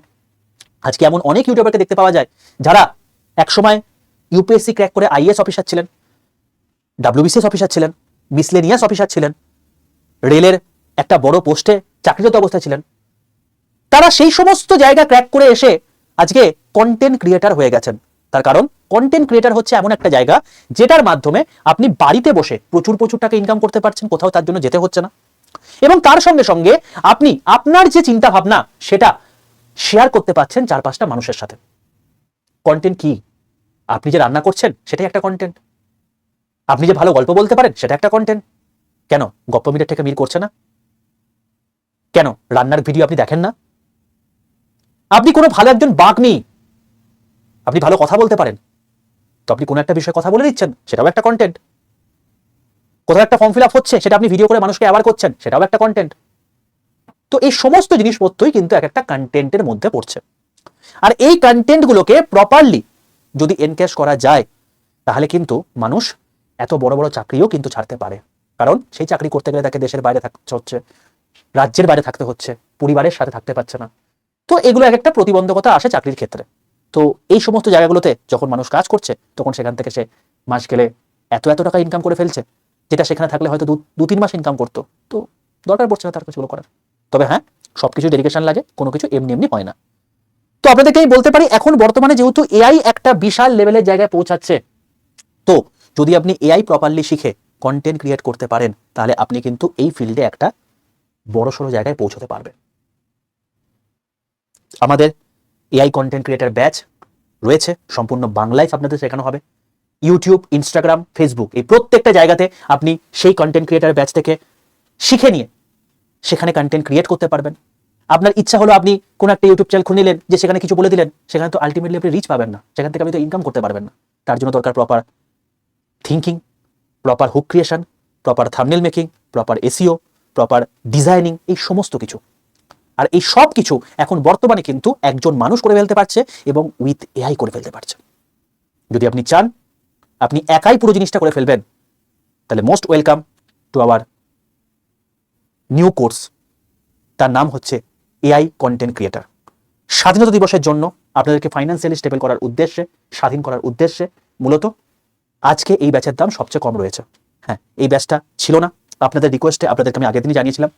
আজকে এমন অনেক ইউটিউবারকে দেখতে পাওয়া যায় যারা একসময় ইউপিএসসি ক্র্যাক করে আইএএস অফিসার ছিলেন, ডাব্লিউবিসিএস অফিসার ছিলেন, মিসলেনিয়াস অফিসার ছিলেন, রেলের একটা বড় পোস্টে চাকরিরত অবস্থায় ছিলেন। তারা সেই সমস্ত জায়গা ক্র্যাক করে এসে আজকে কন্টেন্ট ক্রিয়েটার হয়ে গেছেন। তার কারণ কন্টেন্ট ক্রিয়েটার হচ্ছে এমন একটা জায়গা যেটার মাধ্যমে আপনি বাড়িতে বসে প্রচুর প্রচুর টাকা ইনকাম করতে পারছেন, কোথাও তার জন্য যেতে হচ্ছে না, এবং তার সঙ্গে সঙ্গে আপনি আপনার যে চিন্তা ভাবনা সেটা শেয়ার করতে পারছেন 4-5টা মানুষের সাথে। কন্টেন্ট কি? আপনি যে রান্না করছেন সেটাই একটা কন্টেন্ট, আপনি যে ভালো গল্প বলতে পারেন সেটা একটা কন্টেন্ট। কেন গপ্প মিটার থেকে মিল করছে না? কেন রান্নার ভিডিও আপনি দেখেন না? আপনি কোনো ভালো একজন বাগ্মী, আপনি ভালো কথা বলতে পারেন, তো আপনি কোনো একটা বিষয়ে কথা বলে দিচ্ছেন, সেটাও একটা কন্টেন্ট। কোথাও একটা ফর্ম ফিল আপ হচ্ছে, সেটা আপনি ভিডিও করে মানুষকে অ্যাওয়ার করছেন, সেটাও একটা কন্টেন্ট। তো এই সমস্ত জিনিসপত্রই কিন্তু এক একটা কন্টেন্টের মধ্যে পড়ছে। আর এই কন্টেন্টগুলোকে প্রপারলি যদি এনক্যাশ করা যায় তাহলে কিন্তু মানুষ এত বড় বড় চাকরিও কিন্তু ছাড়তে পারে। কারণ সেই চাকরি করতে গেলে তাকে দেশের বাইরে থাকতে হচ্ছে, রাজ্যের বাইরে থাকতে হচ্ছে, পরিবারের সাথে থাকতে পারছে না। তো এগুলো এক একটা প্রতিবন্ধকতা আসে চাকরির ক্ষেত্রে। তো এই সমস্ত জায়গাগুলোতে যখন মানুষ কাজ করছে তখন সেখান থেকে সে মাস গেলে এত এত টাকা ইনকাম করে ফেলছে, যেটা সেখানে থাকলে হয়তো 2-3 মাস ইনকাম করতো। তো দরকার পড়ছে না তার কিছুগুলো করার। তবে হ্যাঁ, সবকিছু ডেডিকেশন লাগে, কোনো কিছু এমনি এমনি হয় না। তো আপনাদেরকে আমি বলতে পারি, এখন বর্তমানে যেহেতু এআই একটা বিশাল লেভেলের জায়গায় পৌঁছাচ্ছে, তো যদি আপনি এআই প্রপারলি শিখে কন্টেন্ট ক্রিয়েট করতে পারেন তাহলে আপনি কিন্তু এই ফিল্ডে একটা বড়সড় জায়গায় পৌঁছতে পারবেন। আমাদের এআই কন্টেন্ট ক্রিয়েটার ব্যাচ রয়েছে, সম্পূর্ণ বাংলায় আপনাদের শেখানো হবে। ইউটিউব, ইনস্টাগ্রাম, ফেসবুক, এই প্রত্যেকটা জায়গাতে আপনি সেই কন্টেন্ট ক্রিয়েটার ব্যাচ থেকে শিখে নিয়ে সেখানে কন্টেন্ট ক্রিয়েট করতে পারবেন। আপনার ইচ্ছা হলো আপনি কোন একটা ইউটিউব চ্যানেল খুলে নিলেন, যে সেখানে কিছু বলে দিলেন, সেখানে তো আলটিমেটলি আপনি রিচ পাবেন না, সেখান থেকে আপনি তো ইনকাম করতে পারবেন না। তার জন্য দরকার proper thinking, proper hook creation, proper thumbnail making, proper SEO, proper designing, এই সমস্ত কিছু। আর এই সব কিছু এখন বর্তমানে কিন্তু একজন মানুষ করে ফেলতে পারছে এবং উইথ এআই করে ফেলতে পারছে। যদি আপনি চান আপনি একাই পুরো জিনিসটা করে ফেলবেন, তাহলে most welcome to our new course. তার নাম হচ্ছে এআই কন্টেন্ট ক্রিয়েটার। স্বাধীনতা দিবসের জন্য আপনাদেরকে ফাইন্যান্সিয়ালি স্টেবল করার উদ্দেশ্যে, স্বাধীন করার উদ্দেশ্যে মূলত আজকে এই ব্যাচের দাম সবচেয়ে কম রয়েছে। হ্যাঁ, এই ব্যাচটা ছিল না, আপনাদের রিকোয়েস্টে আপনাদেরকে আমি আগের দিনই জানিয়েছিলাম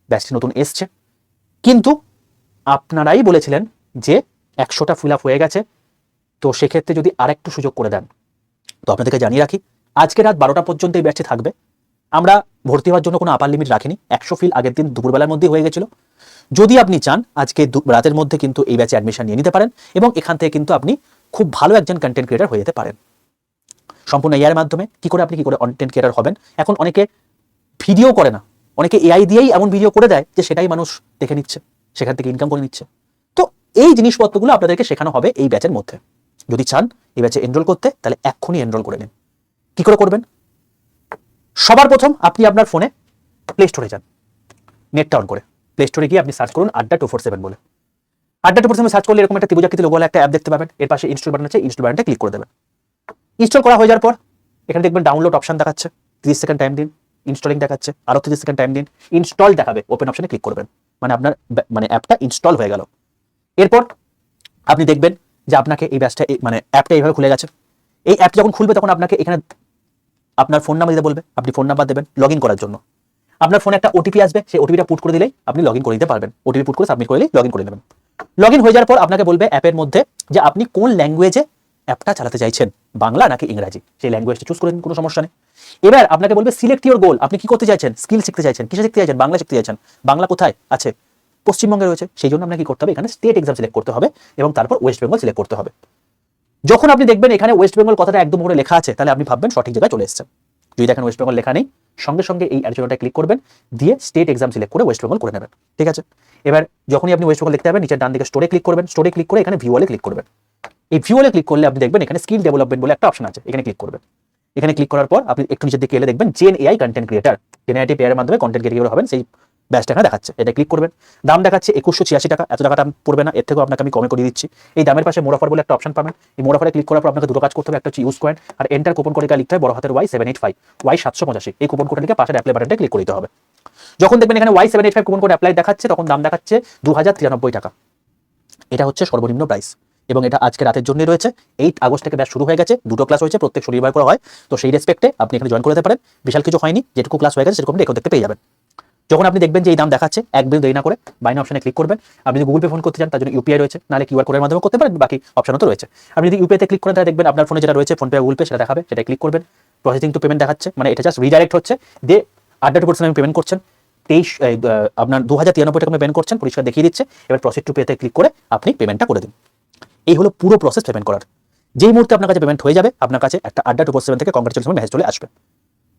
ব্যাচটি নতুন এসছে, কিন্তু আপনারাই বলেছিলেন যে 100টা ফিল আপ হয়ে গেছে, তো সেক্ষেত্রে যদি আরেকটু সুযোগ করে দেন। তো আপনাদেরকে জানিয়ে রাখি, আজকে রাত 12টা পর্যন্ত এই ব্যাচটি থাকবে। আমরা ভর্তি হওয়ার জন্য কোনো আপার লিমিট রাখিনি, 100 ফিল আগের দিন দুপুরবেলার মধ্যেই হয়ে গেছিল। যদি আপনি চান আজকে রাতের মধ্যে কিন্তু এই ব্যাচে অ্যাডমিশন নিয়ে নিতে পারেন এবং এখান থেকে কিন্তু আপনি খুব ভালো একজন কন্টেন্ট ক্রিয়েটার হয়ে যেতে পারেন। সম্পূর্ণ এআই এর মাধ্যমে কি করে কন্টেন্ট ক্রিয়েটর হবেন। এখন অনেকে ভিডিও করে না, অনেকে এআই দিয়েই এমন ভিডিও করে দেয় যে সেটাই মানুষ দেখে নিচ্ছে, সেখান থেকে ইনকাম করে নিচ্ছে। তো এই জিনিসপত্রগুলো আপনাদেরকে শেখানো হবে এই ব্যাচের মধ্যে। যদি চান এই ব্যাচে এনরোল করতে, তাহলে এক্ষুনি এনরোল করে নিন। কি করে করবেন? সবার প্রথম আপনি আপনার ফোনে প্লে স্টোরে যান, নেটটা অন করে প্লে স্টোরে গিয়ে আপনি সার্চ করুন আড্ডা 247 বলে। আড্ডা 247 সার্চ করলে এরকম একটা ত্রিভুজাকৃতি লোগো একটা অ্যাপ দেখতে পাবেন। এর পাশে ইনস্টল বাটন আছে, ইনস্টল বাটনটা ক্লিক করে দেবেন। ইনস্টল করা হয়ে যাওয়ার পর এখানে দেখবেন ডাউনলোড অপশন দেখাচ্ছে, 30 সেকেন্ড টাইম দিন। ইনস্টলিং দেখাচ্ছে, আরো 30 সেকেন্ড টাইম দিন। ইনস্টল দেখাবে, ওপেন অপশনে ক্লিক করবেন, মানে আপনার অ্যাপটা ইনস্টল হয়ে গেল। এরপর আপনি দেখবেন যে আপনাকে এই ব্যাচটা অ্যাপটা এইভাবে খুলে গেছে। এই অ্যাপটা যখন খুলবে তখন আপনাকে এখানে আপনার ফোন নাম্বার দিতে বলবে, আপনি ফোন নাম্বার দেবেন লগ ইন করার জন্য। আপনার ফোনে একটা ওটিপি আসবে, সেই ওটিপিটা পুট করে দিলেই আপনি লগ ইন করে দিতে পারবেন। ওটিপি পুট করে সাবমিট করে দিলেই লগ ইন করে নেবেন। লগ ইন হয়ে যাওয়ার পর আপনাকে বলবে অ্যাপের মধ্যে যে আপনি কোন ল্যাঙ্গুয়েজে অ্যাপটা চালাতে চাইছেন, বাংলা নাকি ইংরাজি, সেই ল্যাঙ্গুয়েজটা চুজ করে নিন, কোনো সমস্যা নেই। এবার আপনাকে বলবে সিলেক্ট ইউর গোল, আপনি কি করতে চাইছেন, স্কিল শিখতে চাইছেন, কিসে শিখতে চাইছেন, বাংলা শিখতে চাইছেন। বাংলা কোথায় আছে? পশ্চিমবঙ্গে রয়েছে, সেই জন্য আপনাকে কি করতে হবে, এখানে স্টেট এক্সাম সিলেক্ট করতে হবে এবং তারপর ওয়েস্ট বেঙ্গল সিলেক্ট করতে হবে। যখন আপনি দেখবেন এখানে ওয়েস্ট বেঙ্গল কথাটা একদম উপরে লেখা আছে, তাহলে আপনি ভাববেন সঠিক জায়গায় চলে এসেছেন। যদি দেখেন ওয়েস্ট বেঙ্গল লেখা নেই, সঙ্গে সঙ্গে এই অ্যারোটা ক্লিক করবেন, দিয়ে স্টেট এক্সাম সিলেক্ট করে ওয়েস্ট বেঙ্গল করে নেবেন। ঠিক আছে, এবার যখনই আপনি ওয়েস্ট বেঙ্গল দেখতে পাবেন, নিচের ডান দিকে স্টোরে ক্লিক করবেন। স্টোরে ক্লিক করে এখানে ভিউয়ালে ক্লিক করবেন। এই ভিউয়ালে ক্লিক করলে আপনি দেখবেন এখানে স্কিল ডেভেলপমেন্ট বলে একটা অপশন আছে, এখানে ক্লিক করবেন। এখানে ক্লিক করার পর আপনি একটু নিচের দিকে এলে দেখবেন Gen AI content creator, Gen AI পেয়ারের মাধ্যমে কন্টেন্ট ক্রিয়েটর হবেন, সেই ব্যাচটা এখানে দেখাচ্ছে, এটা ক্লিক করবেন। দাম দেখাচ্ছে 2186 টাকা, এত টাকাটা পড়বে না, এর থেকেও আপনাকে আমি কমে করে দিচ্ছি। এই দামের পাশে মোর অফার বলে একটা অপশন পাবেন। এই মোর অফারে ক্লিক করার পর আপনাকে দুটো কাজ করতে হবে, একটা হচ্ছে ইউজ কয়েন, আর এন্টার কুপন কোডে লিখতে হবে বড় হাতের Y785, Y785। এই কুপন কোডে লিখে পাশের অ্যাপ্লাই বাটনটা ক্লিক করে দিতে হবে। যখন দেখবেন এখানে Y785 কুপন কোড অ্যাপ্লাই দেখাচ্ছে, তখন দাম দেখাচ্ছে 2093 টাকা। এটা হচ্ছে সর্বনিম্ন প্রাইস এবং এটা আজকে রাতের জন্য রয়েছে। 8 আগস্ট থেকে ব্যাচ শুরু হয়ে গেছে, দুটো ক্লাস হয়েছে, প্রত্যেক শনিবার করে হয়। তো সেই রেসপেক্টে আপনি এখানে জয়েন করে যেতে পারেন। বিশাল কিছু হয়নি, যেটুকু ক্লাস হয়ে গেছে সেরকম এখন দেখতে পেয়ে যাবেন। যখন আপনি দেখবেন যে এই দাম দেখাচ্ছে, এক বিন্দু দেরি না করে বাইনা অপশনে ক্লিক করবেন। আপনি যদি গুগল পে ফোন করতে চান তার জন্য ইউপিআই রয়েছে, নাহলে কিউআর কোডের মাধ্যমে করতে পারেন, বাকি অপশনও তো রয়েছে। আপনি যদি ইউপিআইতে ক্লিক করেন তাহলে দেখবেন আপনার ফোনে যেটা রয়েছে ফোনপে গুগল পে সেটা দেখাবে, সেটা ক্লিক করবেন। প্রসেসিং টু পেমেন্ট দেখাচ্ছে, মানে এটা জাস্ট রিডাইরেক্ট হচ্ছে, দিয়ে আড্ডা 2% পেমেন্ট করছেন, আপনার 2093 টাকা পেমেন্ট করছেন, পরিষ্কার দেখিয়ে দিচ্ছে। এবার প্রসেস টু পেতে ক্লিক করে আপনি পেমেন্টটা করে দিন। এই হলো পুরো প্রসেস পেমেন্ট করার। যেই মুহূর্তে আপনার কাছে পেমেন্ট হয়ে যাবে, আপনার কাছে একটা আড্ডা 247 থেকে কংগ্রাচুলেশন মেসেজ চলে আসবে,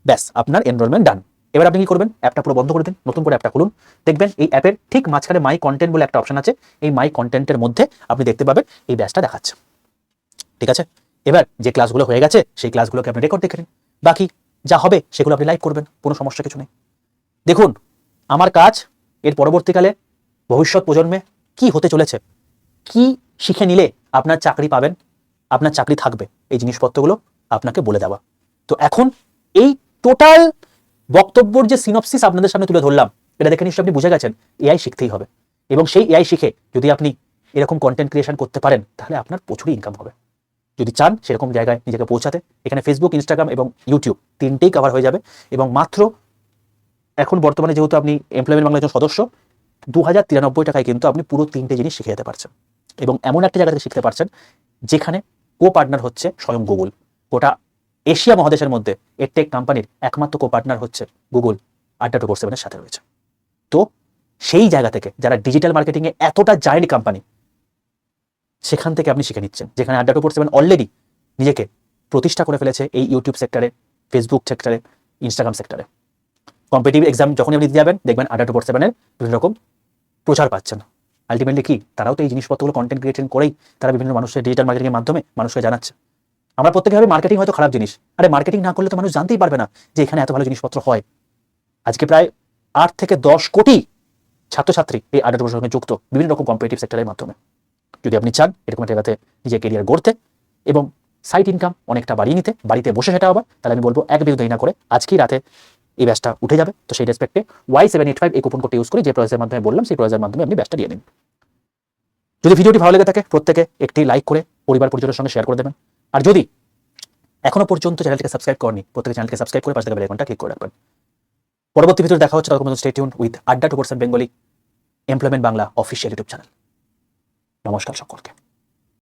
ব্যাস আপনার এনরোলমেন্ট ডান। এবার আপনি কি করবেন, অ্যাপটা পুরো বন্ধ করে দিন, নতুন করে অ্যাপটা খুলুন। দেখবেন এই অ্যাপের ঠিক মাঝখানে মাই কন্টেন্ট বলে একটা অপশন আছে, এই মাই কন্টেন্টের মধ্যে আপনি দেখতে পাবেন এই ব্যাচটা দেখাচ্ছে। ঠিক আছে, এবার যে ক্লাসগুলো হয়ে গেছে সেই ক্লাসগুলোকে আপনি রেকর্ড দেখে নিন, বাকি যা হবে সেগুলো আপনি লাইভ করবেন, কোনো সমস্যা কিছু নেই। দেখুন আমার কাজ এর পরবর্তীকালে ভবিষ্যৎ প্রজন্মে কি হতে চলেছে, কি শিখে নিলে আপনার চাকরি পাবেন, আপনার চাকরি থাকবে, এই জিনিসপত্রগুলো আপনাকে বলে দেওয়া। তো এখন এই টোটাল বক্তব্যের যে সিনপসিস আপনাদের সামনে তুলে ধরলাম, এটা দেখে নিশ্চয়ই আপনি বুঝে গেছেন এআই শিখতেই হবে, এবং সেই এআই শিখে যদি আপনি এরকম কন্টেন্ট ক্রিয়েশন করতে পারেন তাহলে আপনার প্রচুরই ইনকাম হবে। যদি চান সেরকম জায়গায় নিজেকে পৌঁছাতে, এখানে ফেসবুক, ইনস্টাগ্রাম এবং ইউটিউব তিনটেই কভার হয়ে যাবে। এবং মাত্র এখন বর্তমানে যেহেতু আপনি এমপ্লয়মেন্ট বাংলার একজন সদস্য, 2093 টাকায় কিন্তু আপনি পুরো তিনটে জিনিস শিখে যেতে পারছেন, এবং এমন একটা জায়গা থেকে শিখতে পারছেন যেখানে কো পার্টনার হচ্ছে স্বয়ং গুগল। গোটা এশিয়া মহাদেশের মধ্যে এডটেক কোম্পানির একমাত্র কো পার্টনার হচ্ছে গুগল, আড্ডা 247 সাথে রয়েছে। তো সেই জায়গা থেকে যারা ডিজিটাল মার্কেটিং এ এতটা জায়েন্ট কোম্পানি, সেখান থেকে আপনি শিখে নিচ্ছেন, যেখানে আড্ডা 247 অলরেডি নিজেকে প্রতিষ্ঠা করে ফেলেছে এই ইউটিউব সেক্টরে, ফেসবুক সেক্টরে, ইনস্টাগ্রাম সেক্টরে। কম্পিটিটিভ এক্সাম যখনই আপনি দিতে যাবেন দেখবেন আড্ডা 247 বিভিন্ন রকম প্রচার পাচ্ছেন। আলটিমেটলি কি, তারাও তো এই জিনিসপত্রগুলো কন্টেন্ট ক্রিয়েশন করেই তারা বিভিন্ন মানুষের ডিজিটাল মার্কেটিং এর মাধ্যমে মানুষকে জানাচ্ছে। আমরা প্রত্যেকে ভাবে মার্কেটিং হয়তো খারাপ জিনিস, আরে মার্কেটিং না করলে তো মানুষ জানতেই পারবে না যে এখানে এত ভালো জিনিসপত্র হয়। আজকে প্রায় 8 থেকে 10 কোটি ছাত্রছাত্রী এই আড্ডা 247 সঙ্গে যুক্ত বিভিন্ন রকম কম্পিটিটিভ সেক্টরের মাধ্যমে। যদি আপনি চান এরকম একটা জায়গাতে নিজের কেরিয়ার গড়তে এবং সাইড ইনকাম অনেকটা বাড়িয়ে নিতে, বাড়িতে বসে সেটা আবার, তাহলে আমি বলবো এক বিন্দু দেরি না করে আজকেই রাতে এই ব্যাচটা উঠে যাবে। তো সেই রেসপেক্টে Y785 এই কুপন কোডটা ইউজ করে যে প্রসেসের মাধ্যমে বললাম সেই প্রসেসের মাধ্যমে আপনি ব্যাচটা দিয়ে নিন। যদি ভিডিওটি ভালো লেগে থাকে প্রত্যেকে একটি লাইক করে পরিবার পরিজনের সঙ্গে শেয়ার করে দেবেন। আর যদি এখনো পর্যন্ত চ্যানেলটিকে সাবস্ক্রাইব করেনি, প্রত্যেকে চ্যানেলকে সাবস্ক্রাইব করে পাশে থাকা বেল আইকনটা ক্লিক করে রাখবেন। পরবর্তী ভিডিওতে দেখা হচ্ছে, ততক্ষণ স্টে টিউন উইথ আড্ডা 2% Bengali employment Bangla official YouTube channel. নমস্কার সকলকে।